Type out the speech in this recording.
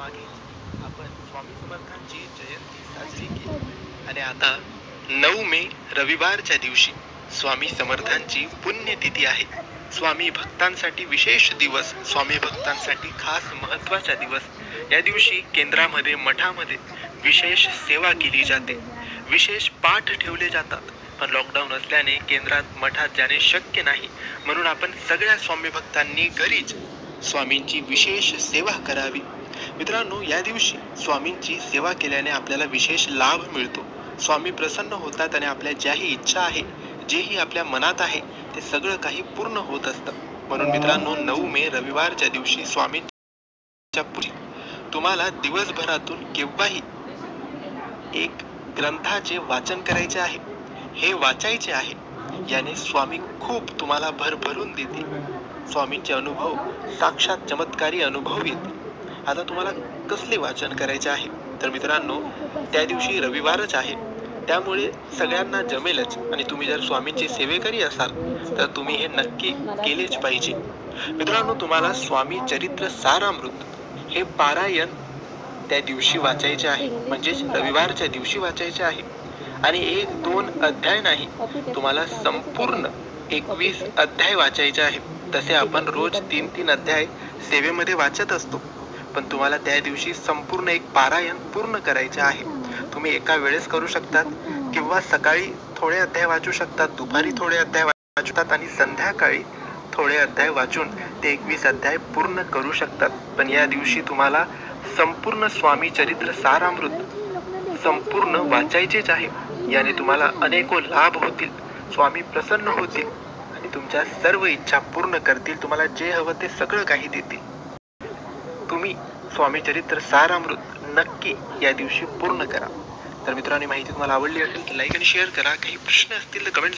मागे आपण स्वामी समर्थांची जयंती साजरी केली आणि आता 9 मे रविवारच्या दिवशी स्वामी समर्थांची पुण्यतिथी आहे. स्वामी भक्तांसाठी विशेष दिवस, स्वामी भक्तांसाठी खास महत्वाचा दिवस. या दिवशी केंद्रामध्ये, मठामध्ये विशेष सेवा केली जाते, विशेष पाठ ठेवले जातात. पण लॉकडाऊन असल्याने केंद्रात, मठात जाणे शक्य नाही. म्हणून आपण सगळ्या स्वामी भक्तांनी घरीच स्वामींची विशेष सेवा करावी. मित्रांनो, या दिवशी स्वामींची सेवा केल्याने आपल्याला विशेष लाभ मिळतो. स्वामी प्रसन्न होतात आणि आपल्या ज्याही इच्छा आहे, जेही आपल्या मनात आहे, ते सगळं काही पूर्ण होत असतं. म्हणून मित्रांनो, 9 मे रविवारच्या दिवशी स्वामींच्या पूजा तुम्हाला दिवसभरातून केव्हाही एक ग्रंथाचे वाचन करायचे आहे, हे वाचायचे आहे. याने स्वामी खूप तुम्हाला भरभरून देतील. स्वामींचे अनुभव साक्षात चमत्कारी अनुभव येतील. आता तुम्हाला कसले वाचन करायचे आहे? तर मित्रांनो, त्या दिवशी रविवारच आहे, त्यामुळे सगळ्यांना जमेलच. आणि तुम्ही जर स्वामींचे सेवेकरी असाल तर तुम्ही हे नक्की केलेच पाहिजे. मित्रांनो, तुम्हाला स्वामी चरित्र सारामृत हे पारायण त्या दिवशी वाचायचे आहे, म्हणजेच रविवारच्या दिवशी वाचायचे आहे. आणि 1-2 अध्याय नाही, तुम्हाला संपूर्ण 21 अध्याय वाचायचे आहे. तसे आपण रोज 3-3 अध्याय सेवेमध्ये वाचत असतो, पण तुम्हाला त्या दिवशी संपूर्ण एक पारायण पूर्ण करायचे आहे. तुम्ही एका वेळेस करू शकतात, किंवा सकाळी थोडे अध्याय वाचू शकतात, दुपारी थोडे अध्याय वाचू शकतात आणि संध्याकाळी थोडे अध्याय वाचून ते 21 अध्याय पूर्ण करू शकतात. पण या दिवशी तुम्हाला संपूर्ण स्वामी चरित्र सारामृत संपूर्ण वाचायचेच आहे. याने तुम्हाला अनेको लाभ होतील, स्वामी प्रसन्न होतील आणि तुमच्या सर्व इच्छा पूर्ण करतील. तुम्हाला जे हवं ते सगळं काही देतील. तुम्ही स्वामी चरित्र सारामृत नक्की या दिवशी पूर्ण करा. तर मित्रांनो, माहिती तुम्हाला आवडली असेल तर लाईक आणि शेअर करा. काही प्रश्न असतील तर कमेंट